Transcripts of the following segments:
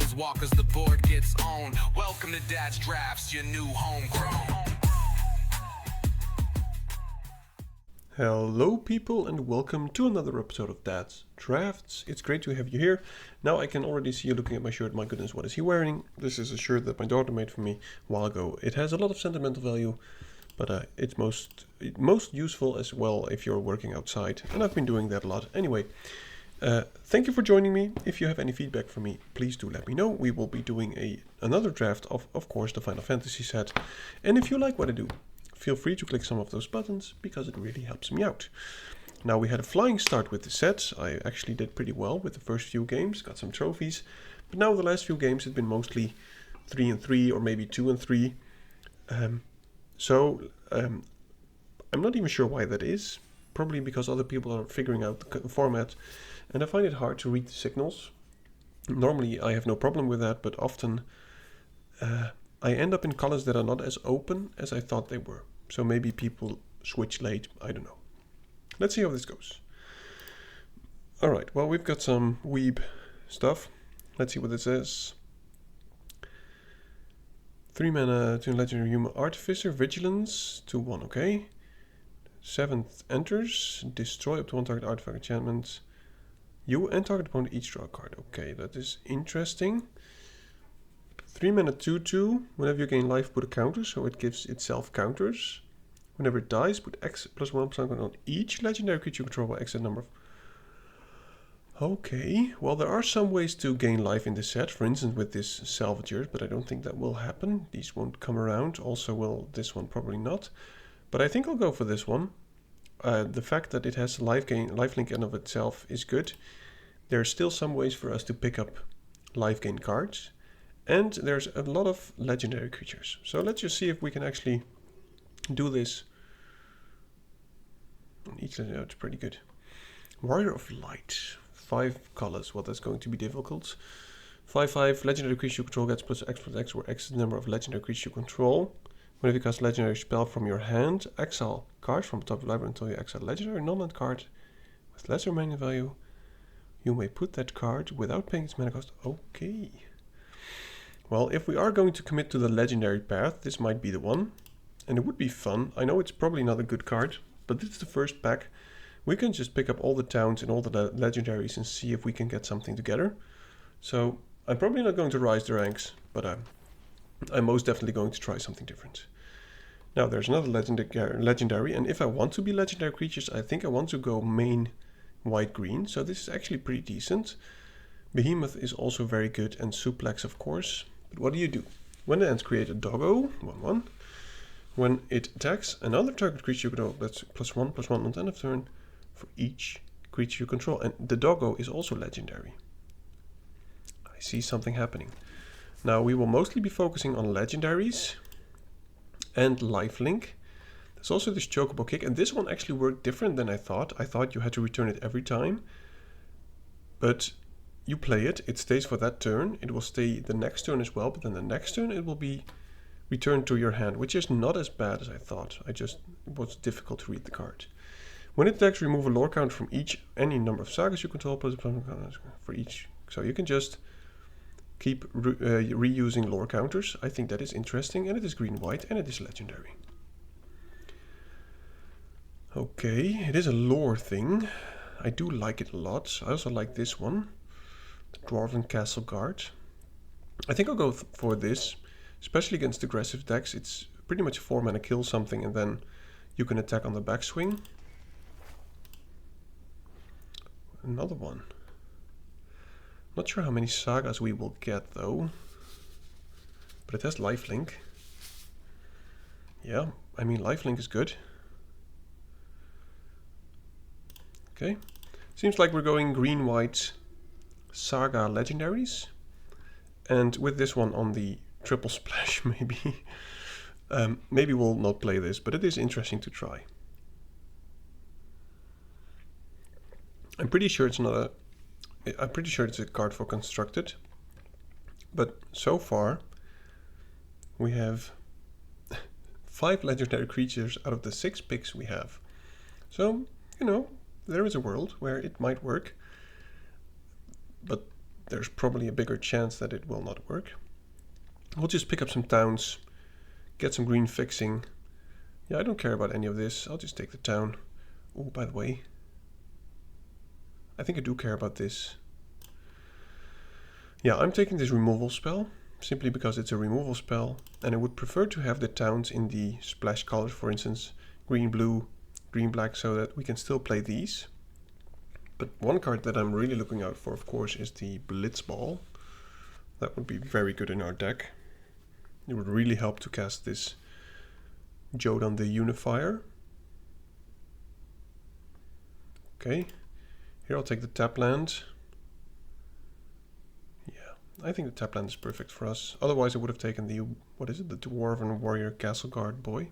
tables walk as the board gets owned. Welcome to Dad's Drafts, your new homegrown. Hello people and welcome to another episode of Dad's Drafts. It's great to have you here. Now I can already see you looking at my shirt. My goodness, what is he wearing? This is a shirt that my daughter made for me a while ago. It has a lot of sentimental value, but it's most useful as well if you're working outside. And I've been doing that a lot. Anyway, thank you for joining me. If you have any feedback for me, please do let me know. We will be doing another draft of course, the Final Fantasy set. And if you like what I do, feel free to click some of those buttons because it really helps me out. Now we had a flying start with the set. I actually did pretty well with the first few games, got some trophies. But now the last few games have been mostly 3 and 3 or maybe 2 and 3. I'm not even sure why that is. Probably because other people are figuring out the format. And I find it hard to read the signals. Normally I have no problem with that, but often I end up in colors that are not as open as I thought they were. So maybe people switch late, I don't know. Let's see how this goes. Alright, well we've got some weeb stuff. Let's see what it says. 3 mana to Legendary Human Artificer, Vigilance, 2/1, okay. 7th enters, destroy up to 1 target artifact enchantment. You and target opponent each draw a card. Okay, that is interesting. 3 mana 2/2, whenever you gain life, put a counter, so it gives itself counters. Whenever it dies, put X plus 1% on each legendary creature you control by X number of... Okay, well there are some ways to gain life in this set, for instance with this Salvager, but I don't think that will happen. These won't come around, also will this one probably not. But I think I'll go for this one. The fact that it has lifelink in of itself is good. There are still some ways for us to pick up life gain cards. And there's a lot of legendary creatures. So let's just see if we can actually do this. Each legendary, it's pretty good. Warrior of Light. 5 colors. Well, that's going to be difficult. 5/5, legendary creature you control gets plus X, where X is the number of legendary creatures you control. Whenever you cast a legendary spell from your hand, exile cards from the top of the library until you exile a legendary non-land card with lesser mana value. You may put that card without paying its mana cost. Okay. Well, if we are going to commit to the legendary path, this might be the one. And it would be fun. I know it's probably not a good card, but this is the first pack. We can just pick up all the towns and all the legendaries and see if we can get something together. So I'm probably not going to rise the ranks, but I'm most definitely going to try something different. Now there's another legendary, and if I want to be legendary creatures, I think I want to go main white-green. So this is actually pretty decent. Behemoth is also very good, and Suplex of course. But what do? When it ends, create a doggo, 1/1. When it attacks another target creature you control, that's +1/+1 on the end of turn for each creature you control. And the doggo is also legendary. I see something happening. Now we will mostly be focusing on legendaries and lifelink. There's also this Chocobo Kick, and this one actually worked different than I thought. I thought you had to return it every time. But you play it, it stays for that turn, it will stay the next turn as well, but then the next turn it will be returned to your hand, which is not as bad as I thought. It was difficult to read the card. When it attacks, remove a lore count from any number of sagas you control, plus for each. So you can just keep reusing lore counters. I think that is interesting, and it is green-white, and it is legendary. Okay, it is a lore thing. I do like it a lot. I also like this one. Dwarven Castle Guard. I think I'll go for this, especially against aggressive decks. It's pretty much 4 mana, kill something, and then you can attack on the backswing. Another one. Not sure how many sagas we will get though, but it has lifelink. Yeah, I mean lifelink is good. Okay, seems like we're going green-white saga legendaries, and with this one on the triple splash maybe. Maybe we'll not play this, but it is interesting to try. I'm pretty sure it's a card for constructed, but so far we have 5 legendary creatures out of the 6 picks we have. So, you know, there is a world where it might work, but there's probably a bigger chance that it will not work. We'll just pick up some towns, get some green fixing. Yeah, I don't care about any of this. I'll just take the town. Oh, by the way, I think I do care about this. Yeah, I'm taking this removal spell, simply because it's a removal spell, and I would prefer to have the towns in the splash colors, for instance, green, blue, green, black, so that we can still play these. But one card that I'm really looking out for, of course, is the Blitzball. That would be very good in our deck. It would really help to cast this Jodan the Unifier. Okay, here I'll take the tap land. I think the tap land is perfect for us. Otherwise I would have taken the, what is it, the Dwarven Warrior Castle Guard boy.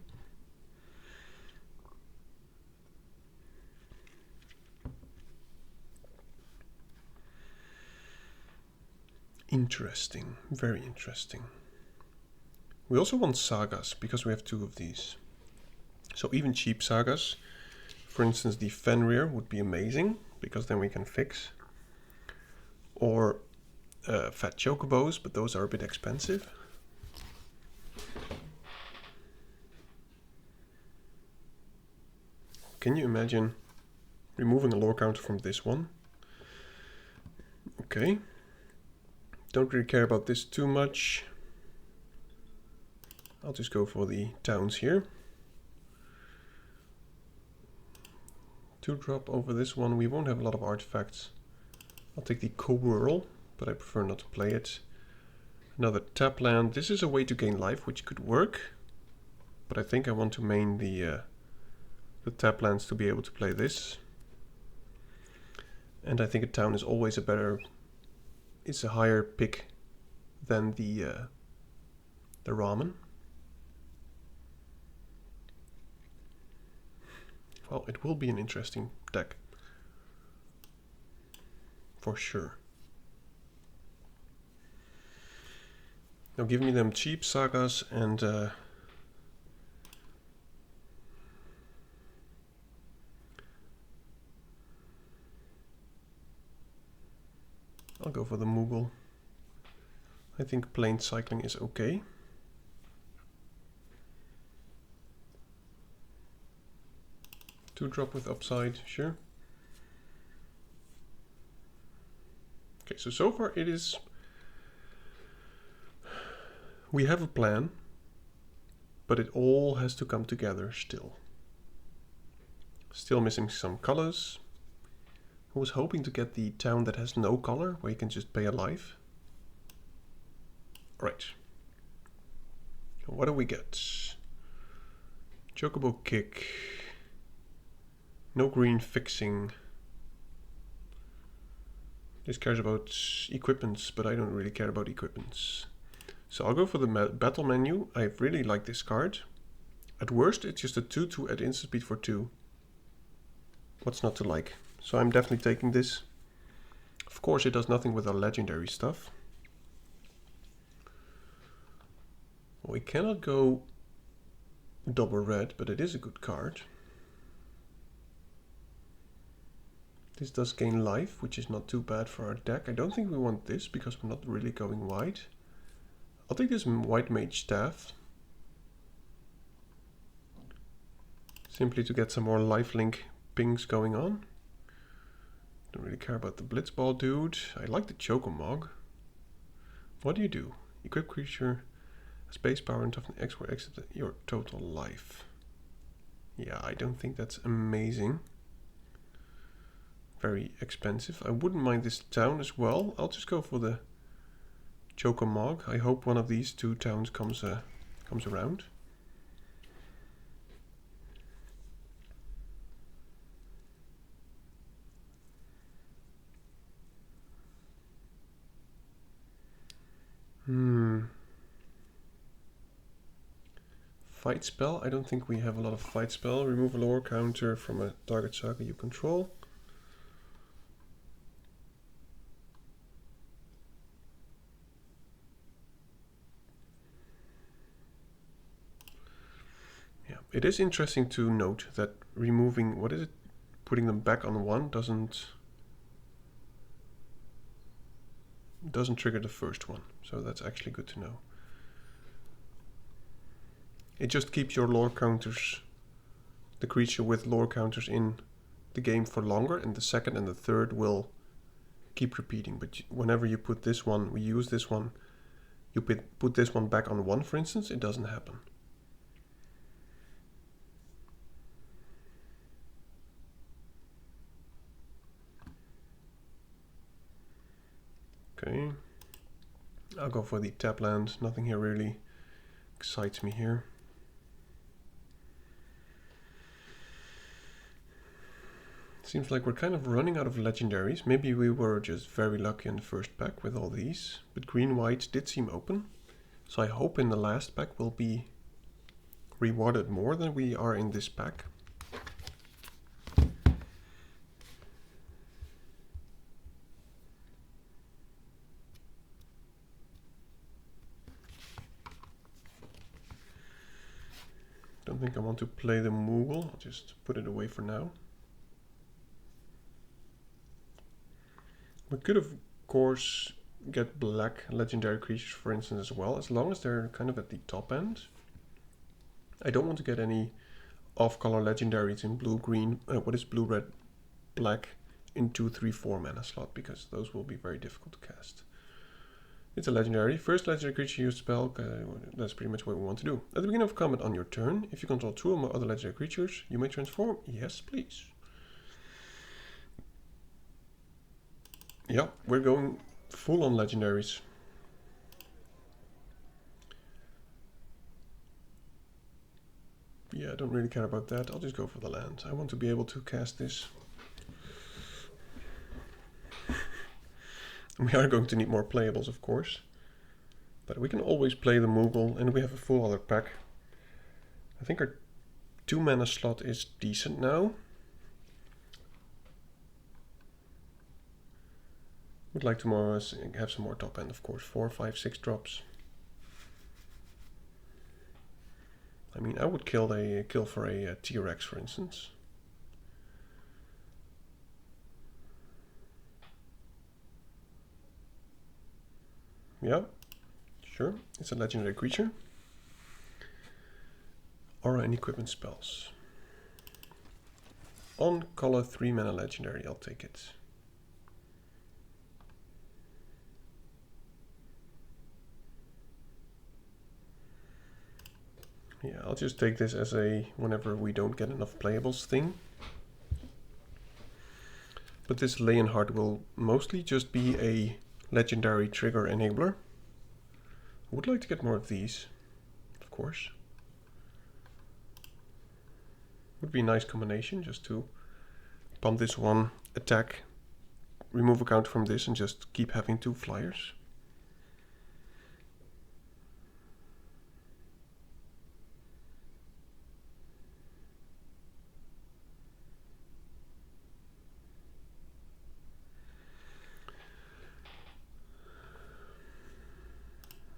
Interesting, very interesting. We also want sagas, because we have 2 of these. So even cheap sagas, for instance the Fenrir would be amazing, because then we can fix. Or fat chocobos, but those are a bit expensive. Can you imagine removing a lore counter from this one? Okay. Don't really care about this too much. I'll just go for the towns here. 2-drop over this one. We won't have a lot of artifacts. I'll take the Coworl, but I prefer not to play it. Another tap land. This is a way to gain life, which could work, but I think I want to main the tap lands to be able to play this. And I think a town is always a better, it's a higher pick than the ramen. Well, it will be an interesting deck, for sure. Now give me them cheap sagas and I'll go for the Moogle. I think plain cycling is okay. Two drop with upside, sure. Okay, so far it is... We have a plan, but it all has to come together still. Still missing some colors. I was hoping to get the town that has no color, where you can just pay a life. Right. What do we get? Chocobo Kick. No green fixing. This cares about equipments, but I don't really care about equipments. So I'll go for the battle menu. I really like this card. At worst, it's just a 2/2 at instant speed for 2. What's not to like? So I'm definitely taking this. Of course, it does nothing with our legendary stuff. We cannot go double red, but it is a good card. This does gain life, which is not too bad for our deck. I don't think we want this because we're not really going wide. I'll take this White Mage Staff. Simply to get some more lifelink pings going on. Don't really care about the Blitzball dude. I like the Chocomog. What do you do? Equip creature, space power and toughness X or exit your total life. Yeah, I don't think that's amazing. Very expensive. I wouldn't mind this town as well. I'll just go for the Chocomog. I hope one of these two towns comes around. Fight spell. I don't think we have a lot of fight spell. Remove a lower counter from a target saga you control. Yeah, it is interesting to note that removing, what is it? Putting them back on 1 doesn't... It doesn't trigger the first one, so that's actually good to know. It just keeps your lore counters, the creature with lore counters in the game for longer, and the second and the third will keep repeating. But whenever you put this one, we use this one, you put this one back on 1, for instance, it doesn't happen. Okay, I'll go for the tap land. Nothing here really excites me here. Seems like we're kind of running out of legendaries. Maybe we were just very lucky in the first pack with all these, but green-white did seem open. So I hope in the last pack we'll be rewarded more than we are in this pack. Don't think I want to play the Moogle. I'll just put it away for now. We could, of course, get black legendary creatures, for instance, as well, as long as they're kind of at the top end. I don't want to get any off-color legendaries in blue, green, what is blue, red, black in 2, 3, 4 mana slot, because those will be very difficult to cast. It's a legendary. First legendary creature you use spell, that's pretty much what we want to do. At the beginning of combat on your turn, if you control 2 or more other legendary creatures, you may transform. Yes, please. Yeah, we're going full on legendaries. Yeah, I don't really care about that. I'll just go for the land. I want to be able to cast this. We are going to need more playables, of course. But we can always play the Moogle, and we have a full other pack. I think our 2 mana slot is decent now. Would like to more have some more top end, of course. 4, 5, 6 drops. I mean, I would kill for a T-Rex, for instance. Yeah, sure. It's a legendary creature. Aura and equipment spells. On color 3 mana legendary, I'll take it. Yeah, I'll just take this as a whenever we don't get enough playables thing. But this Leonhard will mostly just be a legendary trigger enabler. I would like to get more of these, of course. Would be a nice combination just to pump this one, attack, remove a counter from this, and just keep having 2 flyers.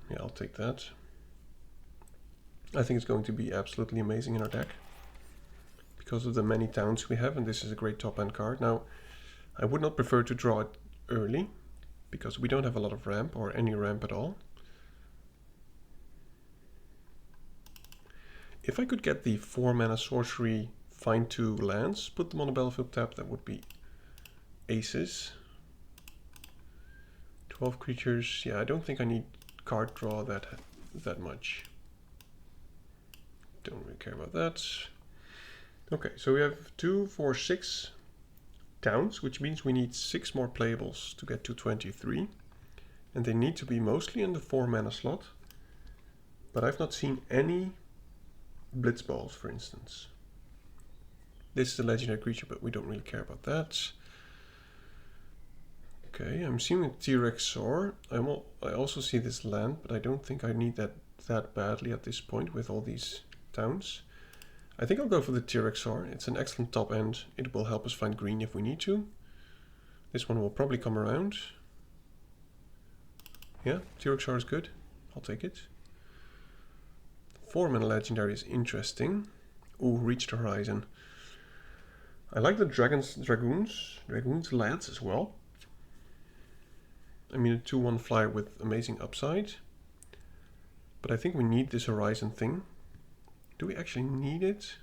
Yeah, I'll take that. I think it's going to be absolutely amazing in our deck because of the many towns we have, and this is a great top end card. Now, I would not prefer to draw it early because we don't have a lot of ramp or any ramp at all. If I could get the 4 mana sorcery find 2 lands, put them on the battlefield tap, that would be aces. 12 creatures. Yeah, I don't think I need card draw that much. Don't really care about that. Okay, so we have 2, 4, 6 towns, which means we need 6 more playables to get to 23. And they need to be mostly in the 4 mana slot. But I've not seen any blitzballs, for instance. This is a legendary creature, but we don't really care about that. Okay, I'm seeing T-Rex Soar. I also see this land, but I don't think I need that badly at this point with all these towns. I think I'll go for the T-Rex Soar. It's an excellent top end. It will help us find green if we need to. This one will probably come around. Yeah, T-Rex Soar is good. I'll take it. 4 mana legendary is interesting. Ooh, Reach the Horizon. I like the Dragoons Lance as well. I mean, a 2/1 flyer with amazing upside. But I think we need this horizon thing. Do we actually need it?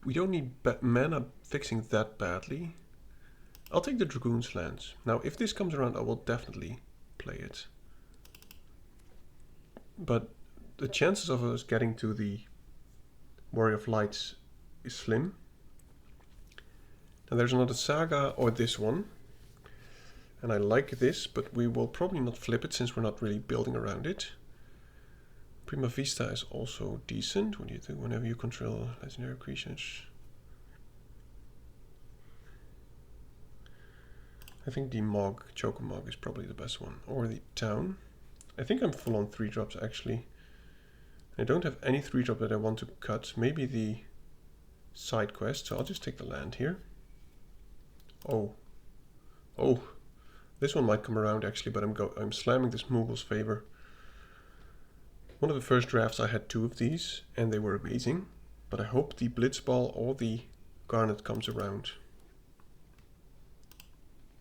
We don't need mana fixing that badly. I'll take the Dragoon's Lance. Now, if this comes around, I will definitely play it. But the chances of us getting to the Warrior of Lights is slim. And there's another Saga or this one. And I like this, but we will probably not flip it since we're not really building around it. Prima Vista is also decent. What do you do whenever you control legendary creatures? I think the Choco-Mog is probably the best one. Or the Town. I think I'm full on 3-drops actually. I don't have any 3-drop that I want to cut. Maybe the side quest, so I'll just take the land here. Oh. This one might come around actually, but I'm slamming this Moogle's Favor. One of the first drafts I had 2 of these, and they were amazing. But I hope the Blitzball or the Garnet comes around.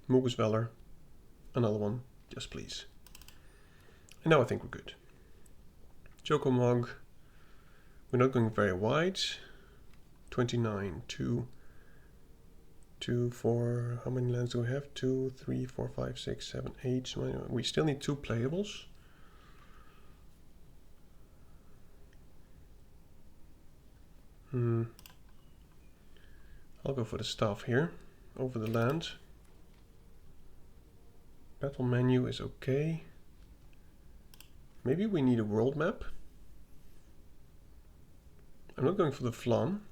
Moogle's Valor. Another one. Yes, please. And now I think we're good. Choco-Mog. We're not going very wide. 29, 2, 4. How many lands do we have? 2, 3, 4, 5, 6, 7, 8. We still need 2 playables. I'll go for the staff here over the land. Battle menu is okay. Maybe we need a world map. I'm not going for the Flan.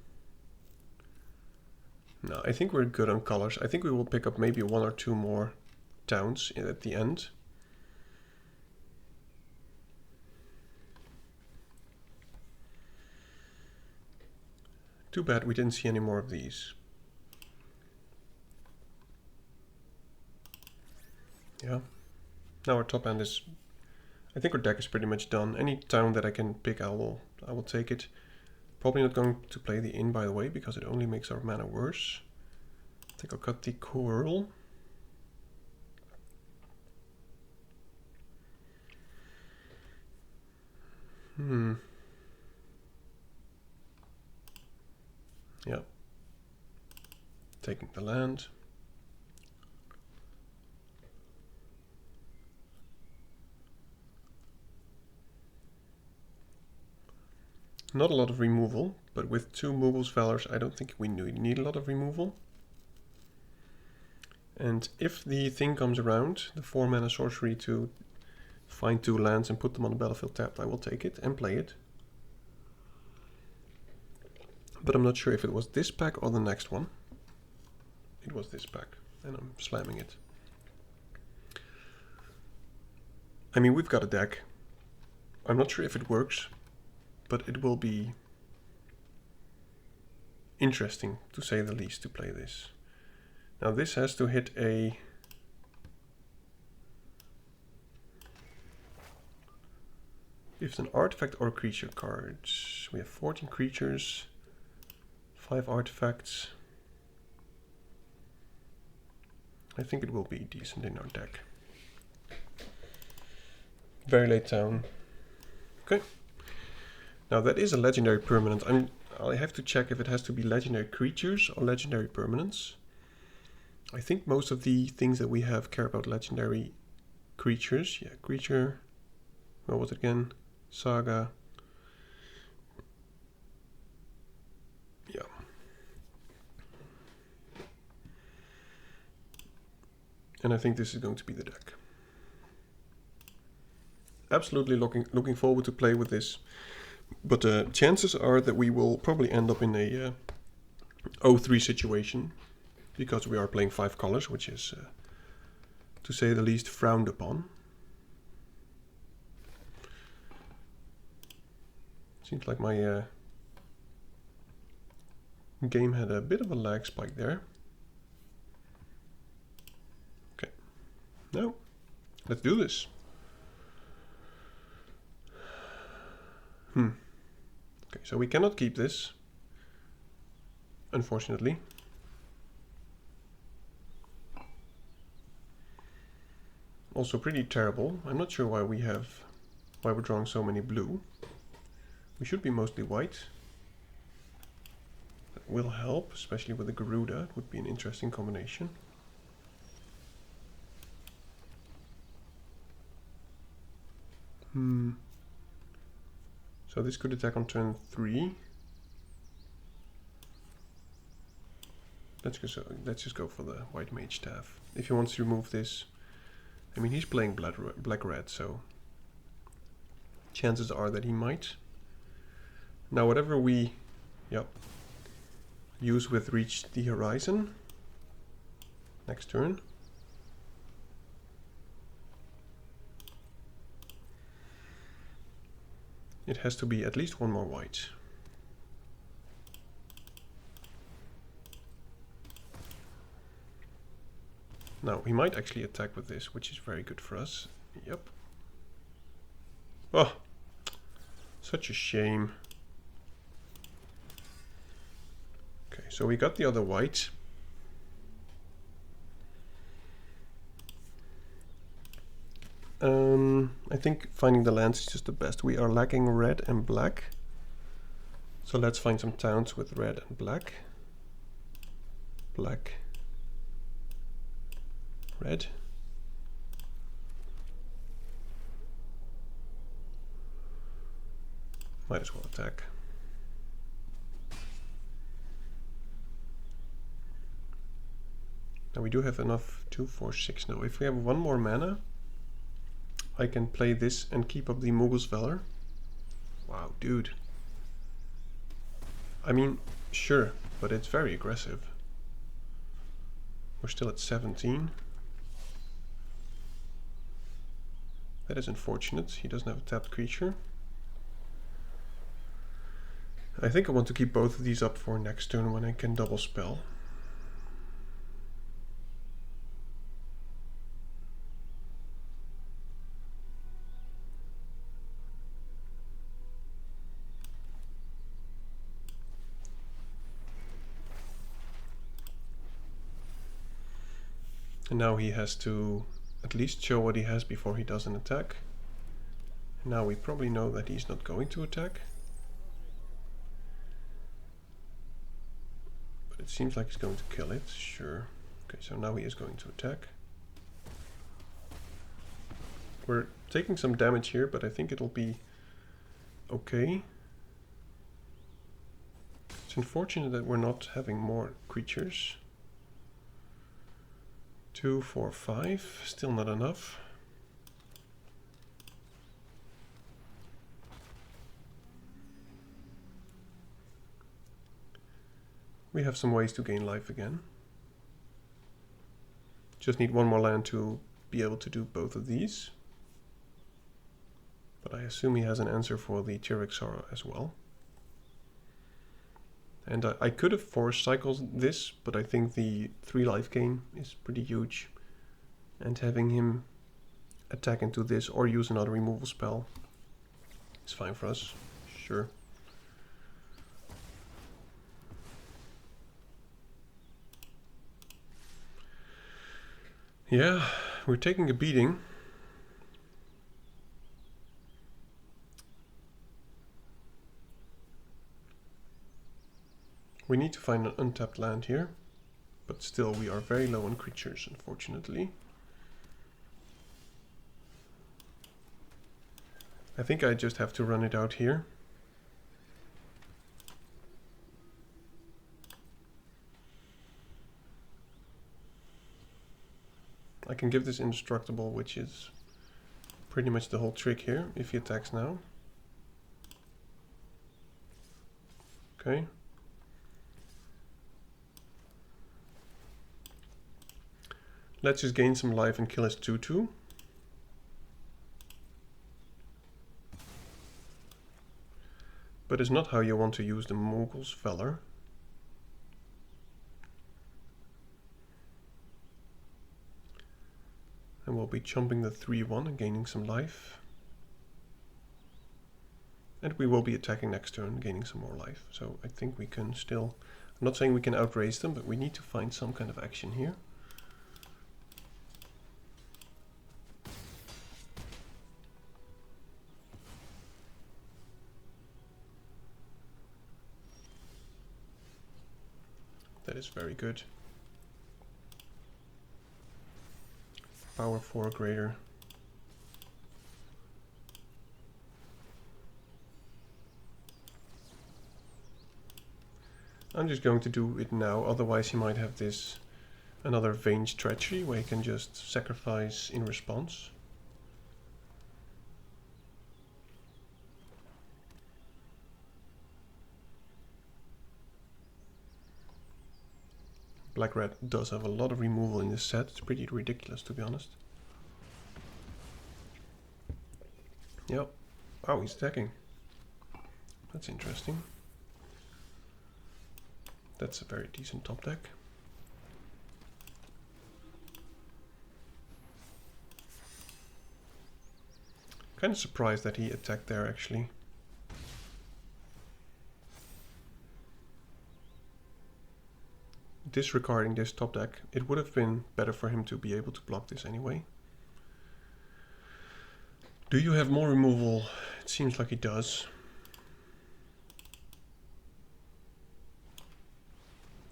No, I think we're good on colors. I think we will pick up maybe 1 or 2 more towns at the end. Too bad we didn't see any more of these. Yeah. Now our top end is... I think our deck is pretty much done. Any town that I can pick, I will take it. Probably not going to play the inn, by the way, because it only makes our mana worse. I think I'll cut the Coral. Yeah. Taking the land. Not a lot of removal, but with 2 Moogle's Valors, I don't think we need a lot of removal. And if the thing comes around, the 4 mana sorcery to find 2 lands and put them on the battlefield tapped, I will take it and play it. But I'm not sure if it was this pack or the next one. It was this pack, and I'm slamming it. I mean, we've got a deck. I'm not sure if it works, but it will be interesting, to say the least, to play this. Now this has to hit a... If an artifact or creature cards. We have 14 creatures, 5 artifacts. I think it will be decent in our deck. Very late town. Okay. Now that is a legendary permanent. I have to check if it has to be legendary creatures or legendary permanents. I think most of the things that we have care about legendary creatures. Yeah, creature. What was it again? Saga. Yeah. And I think this is going to be the deck. Absolutely looking forward to play with this. But chances are that we will probably end up in a 0-3 situation. Because we are playing 5 colors, which is, to say the least, frowned upon. Seems like my game had a bit of a lag spike there. Okay, now let's do this. Okay, so we cannot keep this, unfortunately. also pretty terrible. I'm not sure why we're drawing so many blue. We should be mostly white. That will help, especially with the Garuda. It would be an interesting combination. So this could attack on turn 3. Let's just go for the white mage staff. If he wants to remove this, I mean, he's playing black-red, so chances are that he might. Now, whatever we use with Reach the Horizon next turn. It has to be at least one more white. Now, he might actually attack with this, which is very good for us. Yep. Oh, such a shame. Okay, so we got the other white. I think finding the lands is just the best. We are lacking red and black. So let's find some towns with red and black. Black. Red. Might as well attack. Now we do have enough 2, 4, 6 now. If we have one more mana, I can play this and keep up the Mughals Valor. Wow, dude. I mean, sure, but it's very aggressive. We're still at 17. That is unfortunate. He doesn't have a tapped creature. I think I want to keep both of these up for next turn when I can double spell. And now he has to at least show what he has before he does an attack. And now we probably know that he's not going to attack. But it seems like he's going to kill it, sure. Okay, so now he is going to attack. We're taking some damage here, but I think it'll be okay. It's unfortunate that we're not having more creatures. 2, 4, 5, still not enough. We have some ways to gain life again. Just need one more land to be able to do both of these. But I assume he has an answer for the Tyrex as well. And I could have force cycled this, but I think the 3 life gain is pretty huge. And having him attack into this or use another removal spell is fine for us, sure. Yeah, we're taking a beating. We need to find an untapped land here, but still we are very low on creatures, unfortunately. I think I just have to run it out here. I can give this indestructible, which is pretty much the whole trick here, if he attacks now. Okay. Let's just gain some life and kill his 2/2. But it's not how you want to use the Mughals Valor. And we'll be chomping the 3/1 and gaining some life. And we will be attacking next turn, gaining some more life. So I think we can still... I'm not saying we can outrace them, but we need to find some kind of action here. That is very good. Power 4 greater. I'm just going to do it now, otherwise he might have this another Vane's Treachery where he can just sacrifice in response. Black-red does have a lot of removal in this set. It's pretty ridiculous, to be honest. Yep. Oh, he's attacking. That's interesting. That's a very decent top deck. Kind of surprised that he attacked there, actually. Disregarding this top deck, it would have been better for him to be able to block this anyway. Do you have more removal? It seems like he does.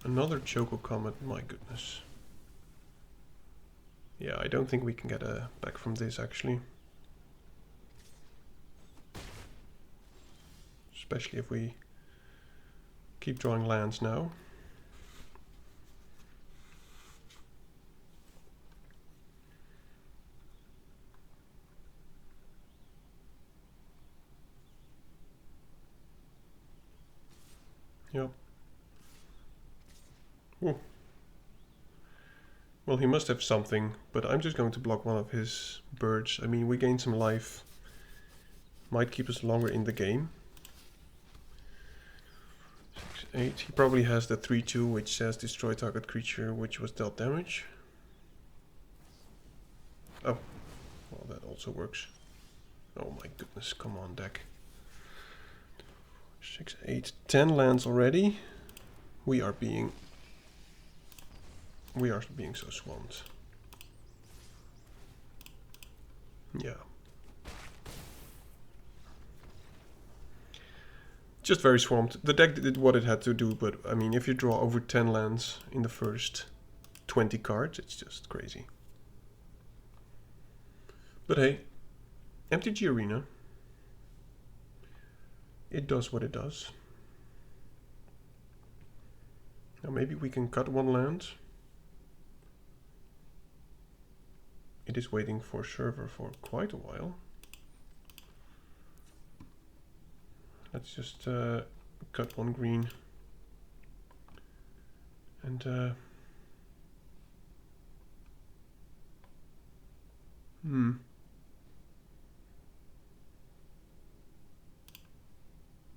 Another Choco Comet, my goodness. Yeah, I don't think we can get a back from this actually. Especially if we keep drawing lands now. Yep. Ooh. Well, he must have something, but I'm just going to block one of his birds. I mean, we gain some life. Might keep us longer in the game. 6, 8. He probably has the 3/2, which says destroy target creature which was dealt damage. Oh, well, that also works. Oh my goodness, come on, deck. 6, 8, 10 lands already. We are being so swamped. Yeah. Just very swamped. The deck did what it had to do, but I mean, if you draw over 10 lands in the first 20 cards, it's just crazy. But hey, MTG Arena. It does what it does. Now maybe we can cut one land. It is waiting for server for quite a while. Let's just cut one green. And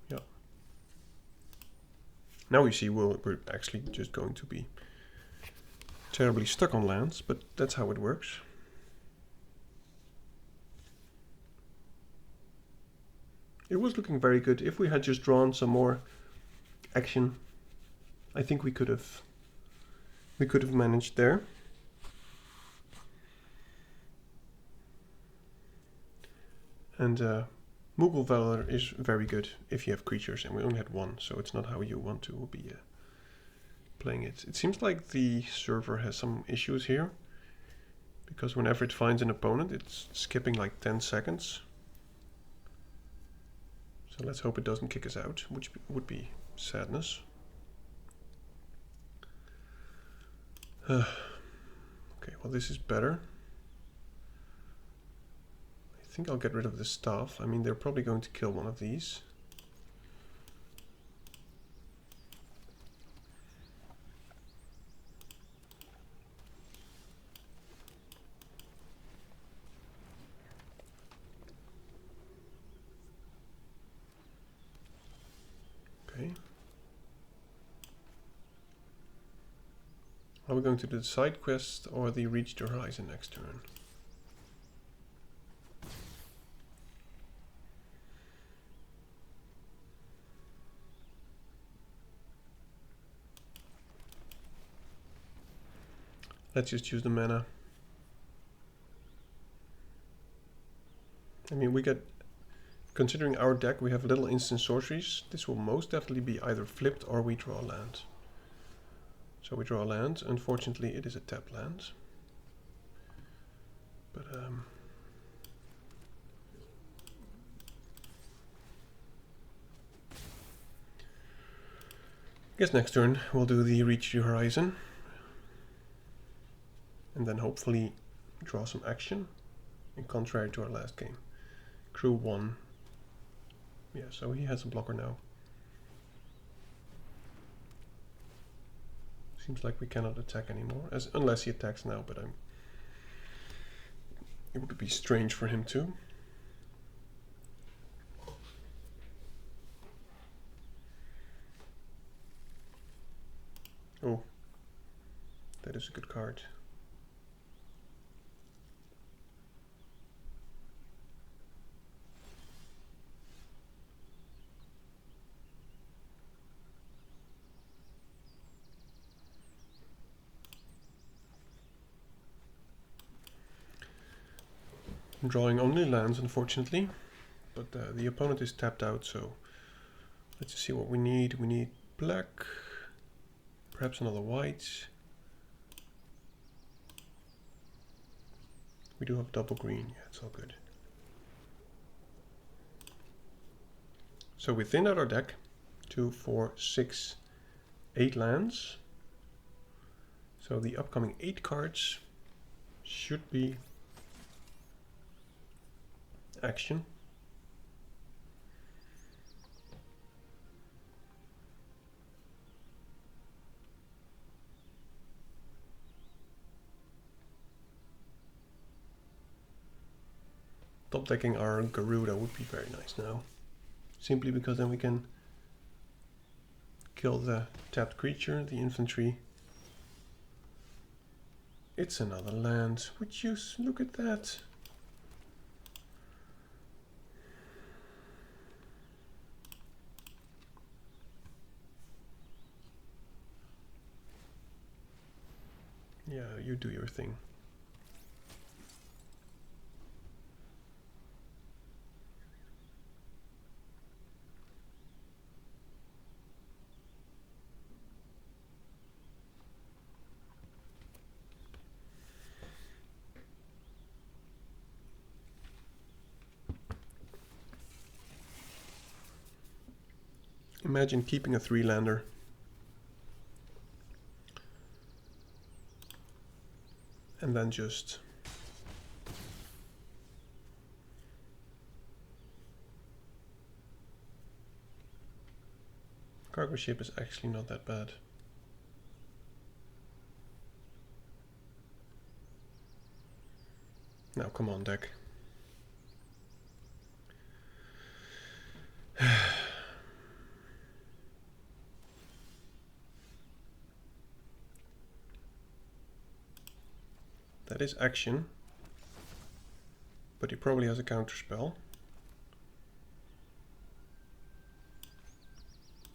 yeah. Now we see we're actually just going to be terribly stuck on lands, but that's how it works. It was looking very good. If we had just drawn some more action, I think we could have managed there. And Moogle Valor is very good if you have creatures, and we only had one, so it's not how you want to be playing it. It seems like the server has some issues here, because whenever it finds an opponent, it's skipping like 10 seconds. So let's hope it doesn't kick us out, which would be sadness. Okay, well, this is better. I think I'll get rid of the staff. I mean, they're probably going to kill one of these. Okay. Are we going to do the side quest or the Reach the Horizon next turn? Let's just use the mana. I mean, we get, considering our deck, we have little instant sorceries. This will most definitely be either flipped or we draw land. So we draw a land. Unfortunately, it is a tap land. But I guess next turn we'll do the reach the horizon. And then hopefully draw some action, in contrary to our last game. Crew 1. Yeah, so he has a blocker now. Seems like we cannot attack anymore, unless he attacks now, but it would be strange for him to. Oh, that is a good card. I'm drawing only lands, unfortunately, but the opponent is tapped out, so let's just see what we need. We need black, perhaps another white. We do have double green, yeah, it's all good. So we thinned out our deck. 2, 4, 6, 8 lands. So the upcoming 8 cards should be action. Top decking our Garuda would be very nice now. Simply because then we can kill the tapped creature, the infantry. It's another land. Would you look at that? Yeah, you do your thing. Imagine keeping a 3-lander. And then just cargo ship is actually not that bad. Now come on, deck. That is action, but he probably has a counter spell.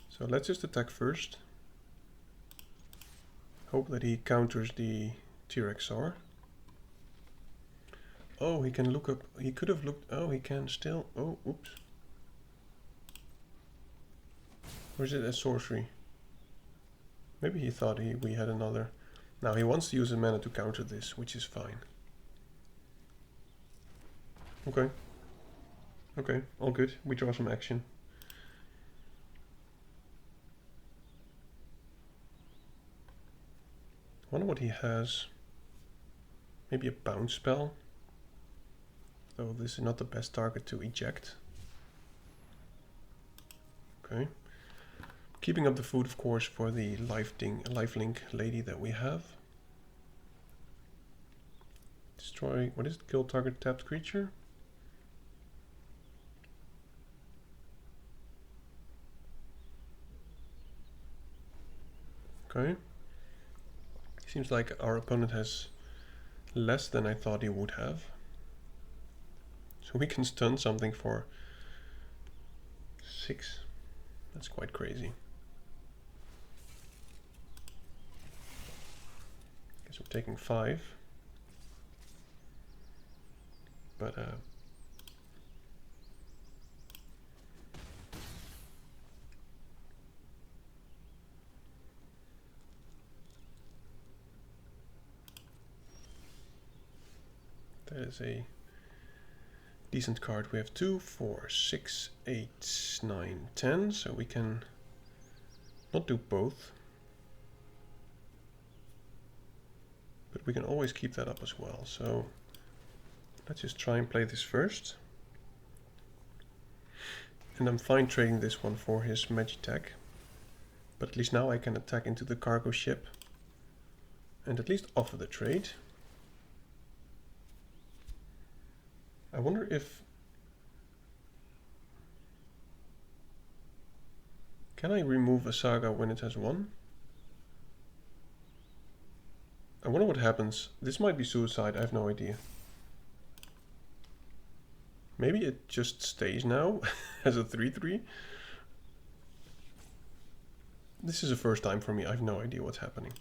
So let's just attack first. Hope that he counters the T-Rexar. Oh, he can look up. He could have looked. Oh, he can still. Oh, oops. Or is it a sorcery? Maybe he thought we had another. Now he wants to use a mana to counter this, which is fine. Okay. Okay, all good. We draw some action. I wonder what he has. Maybe a bounce spell. Though this is not the best target to eject. Okay. Keeping up the food, of course, for the lifelink lady that we have. Destroy, what is it? Kill target tapped creature? Okay. Seems like our opponent has less than I thought he would have. So we can stun something for 6. That's quite crazy. Guess we're taking 5. But That is a decent card. We have 2, 4, 6, 8, 9, 10, so we can not do both. But we can always keep that up as well. So let's just try and play this first. And I'm fine trading this one for his Magitech. But at least now I can attack into the cargo ship. And at least offer the trade. I wonder if... Can I remove a saga when it has 1? I wonder what happens. This might be suicide, I have no idea. Maybe it just stays now as a 3-3. This is the first time for me, I have no idea what's happening.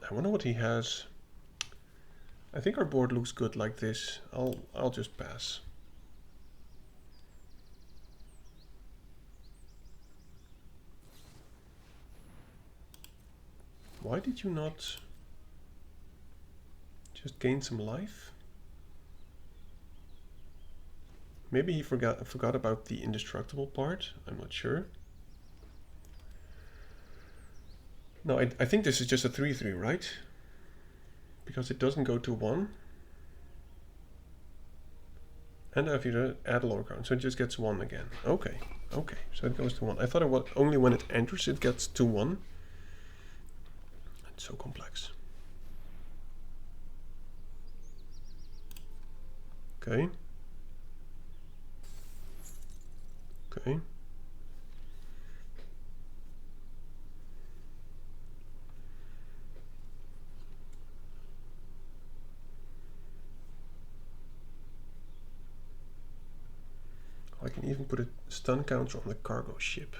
I wonder what he has. I think our board looks good like this. I'll just pass. Why did you not just gain some life? Maybe he forgot about the indestructible part. I'm not sure. No, I think this is just a 3-3, right? Because it doesn't go to 1. And if you add a lower count, so it just gets 1 again. Okay, okay, so it goes to 1. I thought it was only when it enters it gets to 1. It's so complex. Okay. Okay. I can even put a stun counter on the cargo ship.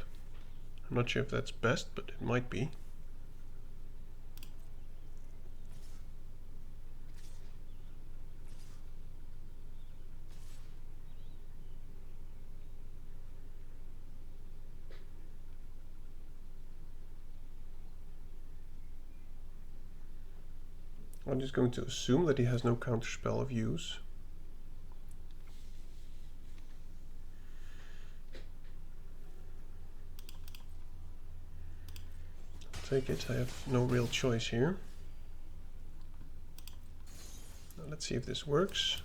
I'm not sure if that's best, but it might be. I'm just going to assume that he has no counterspell of use. Take it, I have no real choice here. Now let's see if this works.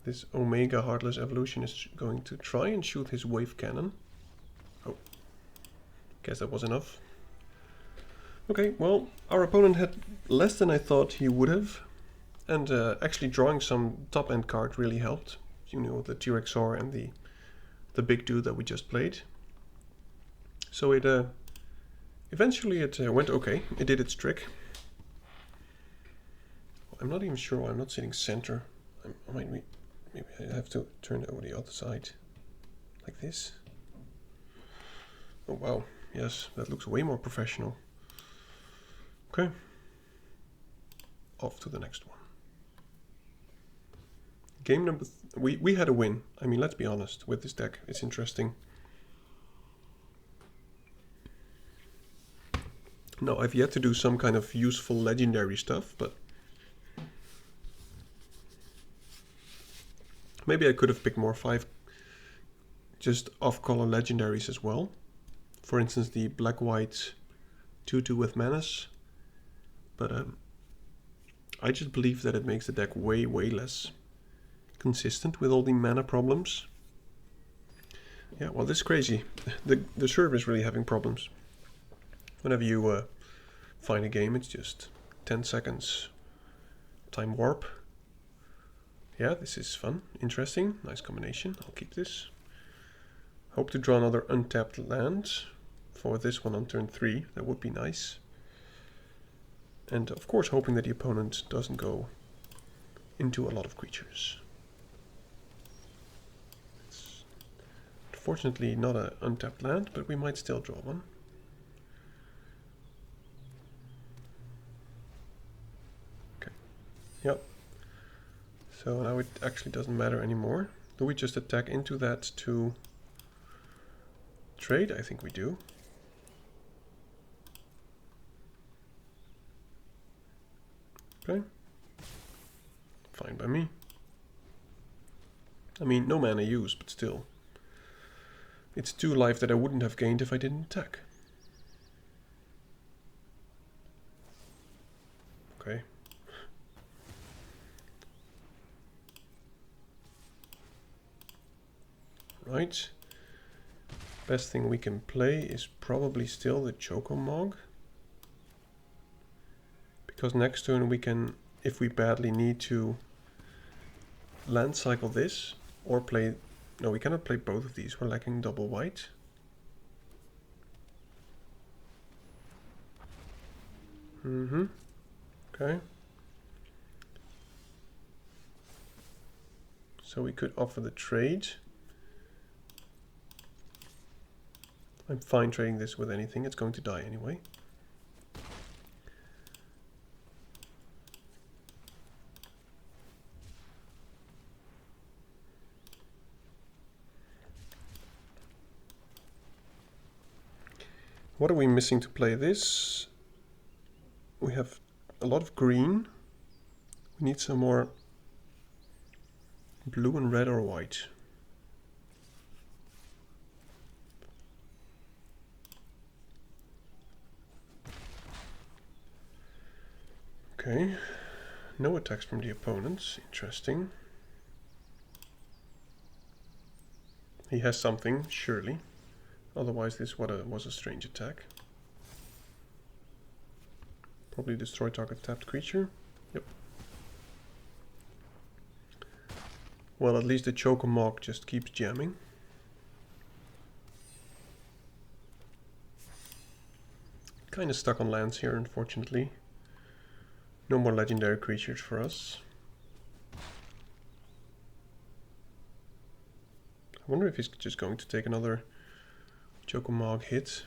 This Omega Heartless Evolution is going to try and shoot his wave cannon. Oh, guess that was enough. Okay, well, our opponent had less than I thought he would have, and actually drawing some top-end card really helped. You know, the T-Rexor and the big dude that we just played. So it eventually it went okay. It did its trick. I'm not even sure why I'm not sitting center. Maybe I have to turn it over the other side, like this. Oh wow, yes, that looks way more professional. Okay, off to the next one. Game number, we had a win. I mean, let's be honest, with this deck, it's interesting. Now, I've yet to do some kind of useful legendary stuff, but maybe I could have picked more 5 just off-color legendaries as well. For instance, the black-white 2/2 with Menace. But I just believe that it makes the deck way less consistent with all the mana problems. Yeah, well, this is crazy. The server is really having problems. Whenever you find a game, it's just 10 seconds time warp. Yeah, this is fun, interesting, nice combination. I'll keep this. Hope to draw another untapped land for this one on turn 3. That would be nice. And of course hoping that the opponent doesn't go into a lot of creatures. It's unfortunately not an untapped land, but we might still draw one. Yep. So now it actually doesn't matter anymore. Do we just attack into that to trade? I think we do. Okay. Fine by me. I mean, no mana used, but still. It's 2 life that I wouldn't have gained if I didn't attack. Okay. Right. Best thing we can play is probably still the Chocomog. Because next turn we can, if we badly need to, land cycle this or play... No, we cannot play both of these. We're lacking double white. Okay. So we could offer the trade. I'm fine trading this with anything. It's going to die anyway. What are we missing to play this? We have a lot of green. We need some more blue and red or white. Okay, no attacks from the opponents. Interesting. He has something, surely. Otherwise this was a strange attack. Probably destroy target tapped creature. Yep. Well, at least the Chocomog just keeps jamming. Kind of stuck on lands here, unfortunately. No more legendary creatures for us. I wonder if he's just going to take another Chocomog hit.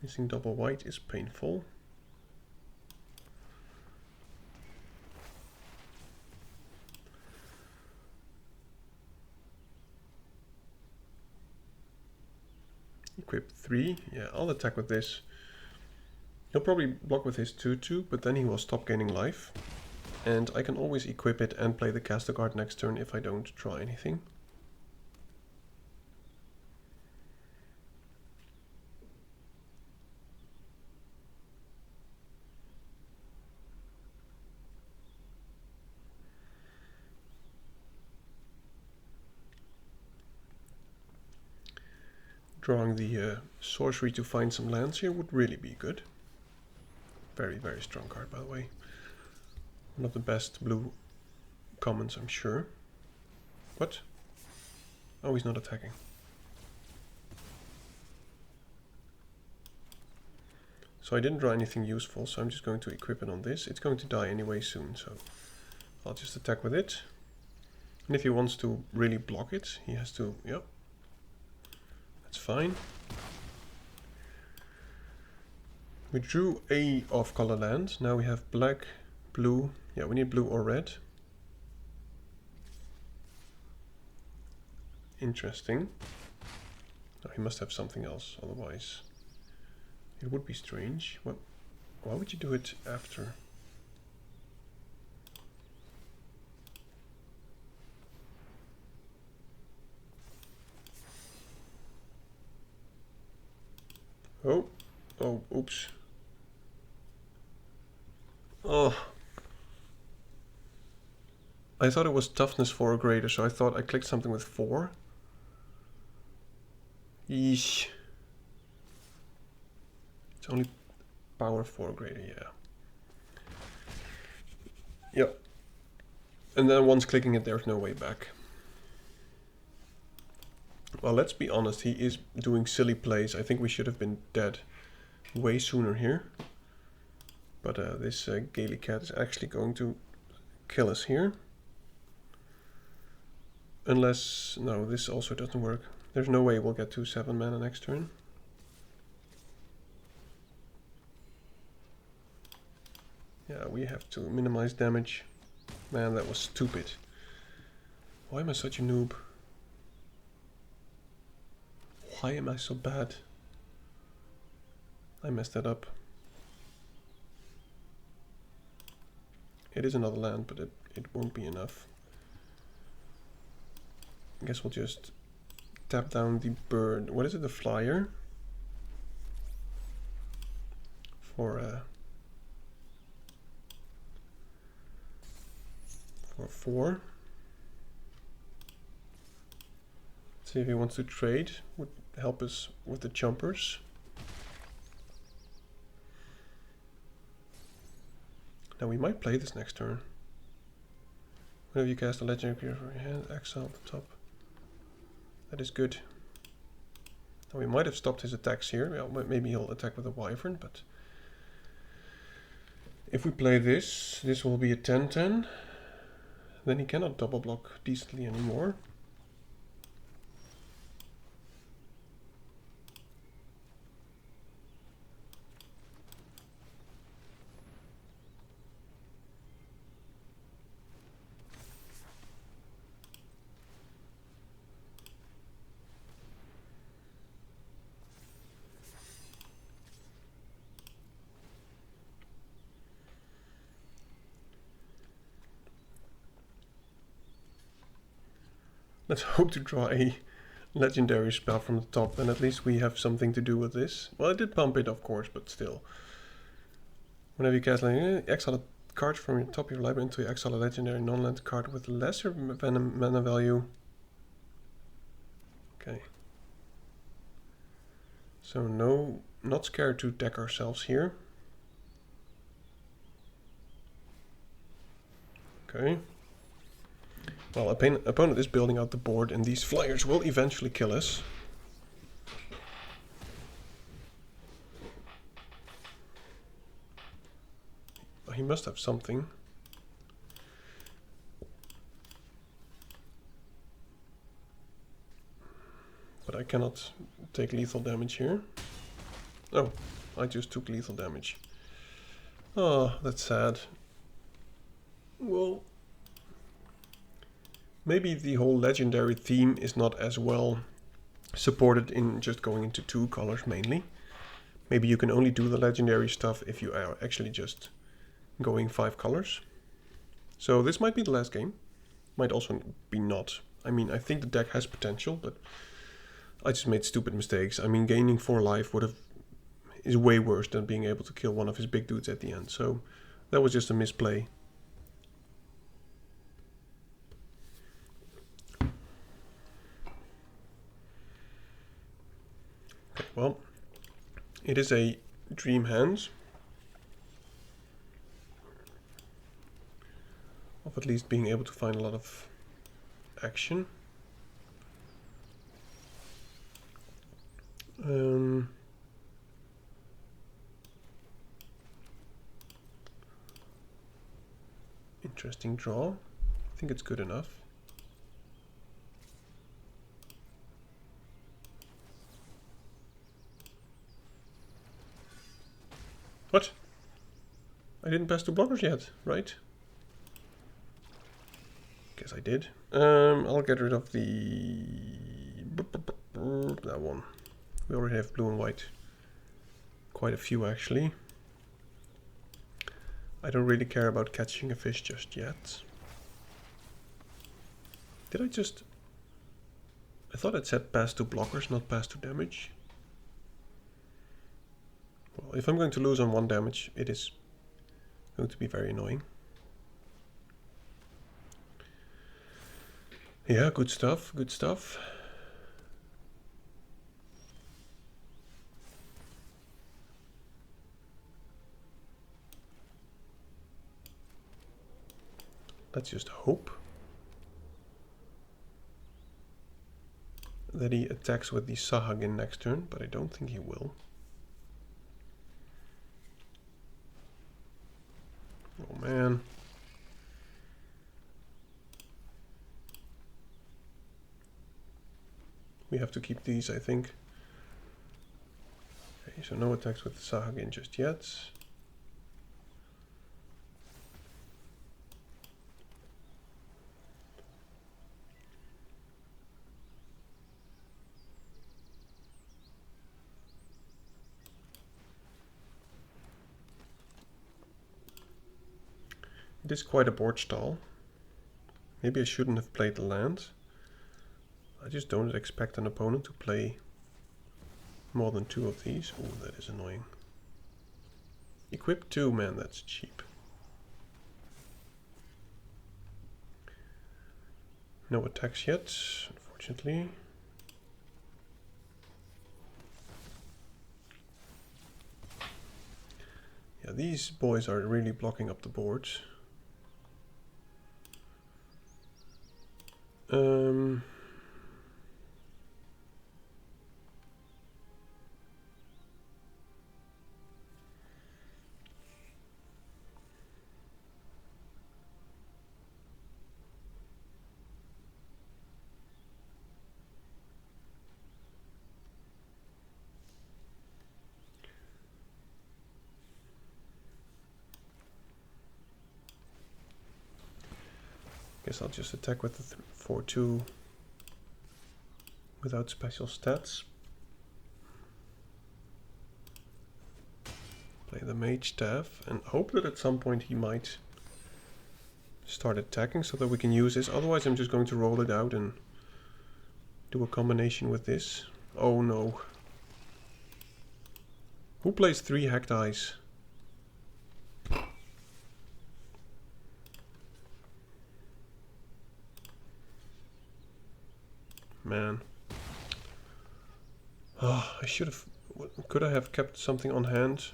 Missing double white is painful. Equip 3. Yeah, I'll attack with this. He'll probably block with his 2/2, but then he will stop gaining life. And I can always equip it and play the caster card next turn if I don't draw anything. Drawing the sorcery to find some lands here would really be good. Very, very strong card, by the way. One of the best blue commons, I'm sure. What? Oh, he's not attacking. So I didn't draw anything useful, so I'm just going to equip it on this. It's going to die anyway soon, so I'll just attack with it. And if he wants to really block it, he has to, yep. That's fine. We drew a off-color land. Now we have black, blue. Yeah, we need blue or red. Interesting. Oh, he must have something else, otherwise it would be strange. What? Why would you do it after? Oh, oh, oops. Oh. I thought it was toughness 4 or greater, so I thought I clicked something with 4. Yeesh. It's only power 4 or greater, yeah. Yep. And then once clicking it, there's no way back. Well, let's be honest, he is doing silly plays. I think we should have been dead way sooner here. But this Gaily Cat is actually going to kill us here. Unless... no, this also doesn't work. There's no way we'll get to 7 mana next turn. Yeah, we have to minimize damage. Man, that was stupid. Why am I such a noob? Why am I so bad? I messed that up. It is another land, but it won't be enough. I guess we'll just tap down the bird. What is it? The flyer? For 4. See if he wants to trade. Would help us with the jumpers. Now we might play this next turn. Whenever you cast a legendary creature from your hand, exile at the top. That is good. Now we might have stopped his attacks here. Well, maybe he'll attack with a wyvern, but if we play this, this will be a 10-10. Then he cannot double block decently anymore. Let's hope to draw a legendary spell from the top, and at least we have something to do with this. Well, I did pump it, of course, but still. Whenever you cast exile a card from your top of your library into your exile a legendary non-land card with lesser mana value. Okay. So no, not scared to deck ourselves here. Okay. Well, opponent is building out the board, and these flyers will eventually kill us. He must have something. But I cannot take lethal damage here. Oh, I just took lethal damage. Oh, that's sad. Well, maybe the whole legendary theme is not as well supported in just going into 2 colors mainly. Maybe you can only do the legendary stuff if you are actually just going 5 colors. So this might be the last game. Might also be not. I mean, I think the deck has potential, but I just made stupid mistakes. I mean, gaining 4 life is way worse than being able to kill one of his big dudes at the end. So that was just a misplay. Okay, well, it is a dream hands of at least being able to find a lot of action. Interesting draw. I think it's good enough. What? I didn't pass 2 blockers yet, right? Guess I did. I'll get rid of that one. We already have blue and white. Quite a few, actually. I don't really care about catching a fish just yet. Did I just... I thought it said pass 2 blockers, not pass 2 damage. Well, if I'm going to lose on 1 damage, it is going to be very annoying. Yeah, good stuff, good stuff. Let's just hope that he attacks with the Sahagin next turn, but I don't think he will. Oh man. We have to keep these, I think. Okay, so no attacks with the Sahagin just yet. It is quite a board stall. Maybe I shouldn't have played the land. I just don't expect an opponent to play more than 2 of these. Oh, that is annoying. Equip 2, man, that's cheap. No attacks yet, unfortunately. Yeah, these boys are really blocking up the board. Guess I'll just attack with the 4-2 without special stats. Play the mage staff and hope that at some point he might start attacking so that we can use this. Otherwise I'm just going to roll it out and do a combination with this. Oh no. Who plays 3 hacked eyes? Man. Oh, I should have... Could I have kept something on hand?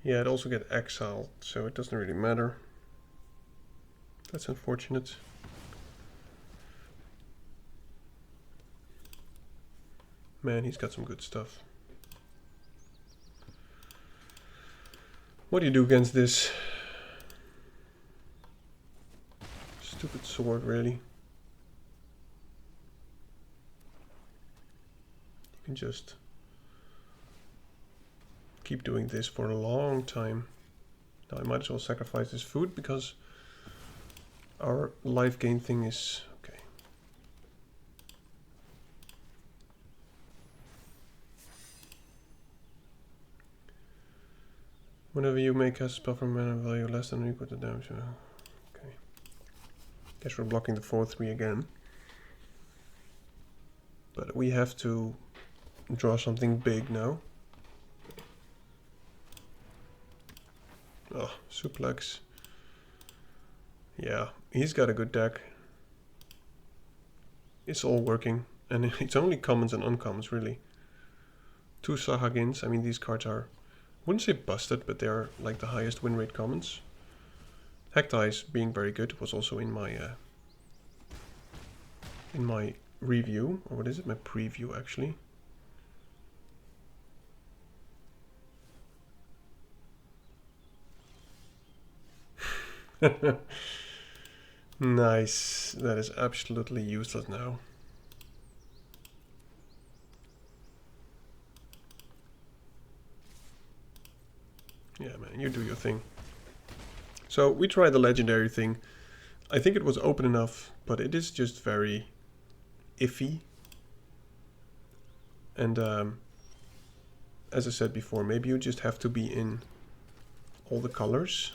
Yeah, it also get exiled, so it doesn't really matter. That's unfortunate. Man, he's got some good stuff. What do you do against this? Stupid sword, really. You can just keep doing this for a long time. Now I might as well sacrifice this food because our life gain thing is okay. Whenever you make a spell from mana value less than or equal to damage. Okay. Guess we're blocking the 4-3 again. But we have to draw something big now. Oh, suplex. Yeah, he's got a good deck. It's all working. And it's only commons and uncommons, really. 2 Sahagins. I mean, these cards are, I wouldn't say busted, but they are like the highest win rate commons. Hacked Eyes being very good was also in my review. Or what is it? My preview, actually. Nice. That is absolutely useless now. Yeah, man, you do your thing. So we tried the legendary thing. I think it was open enough, but it is just very iffy. And as I said before, maybe you just have to be in all the colors.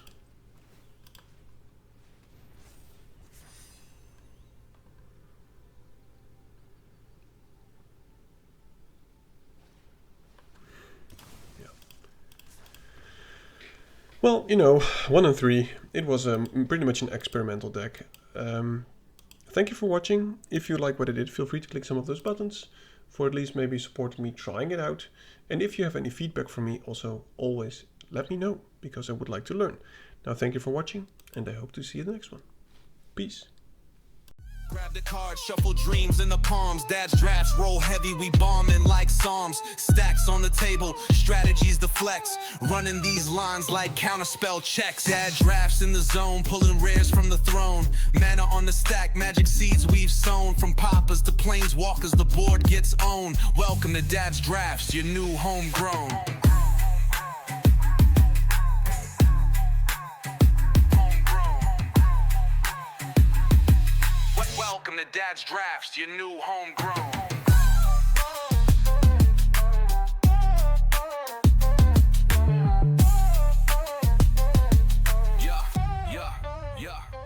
Well, you know, 1 and 3, it was pretty much an experimental deck. Thank you for watching. If you like what I did, feel free to click some of those buttons for at least maybe supporting me trying it out. And if you have any feedback from me, also always let me know, because I would like to learn. Now, thank you for watching, and I hope to see you in the next one. Peace. Grab the card, shuffle dreams in the palms. Dad's drafts roll heavy, we bombing like Psalms. Stacks on the table, strategies to flex. Running these lines like counterspell checks. Dad drafts in the zone, pulling rares from the throne. Mana on the stack, magic seeds we've sown. From poppers to planeswalkers, the board gets owned. Welcome to Dad's drafts, your new homegrown. Welcome to Dad's drafts, your new homegrown. Yeah, yeah, yeah.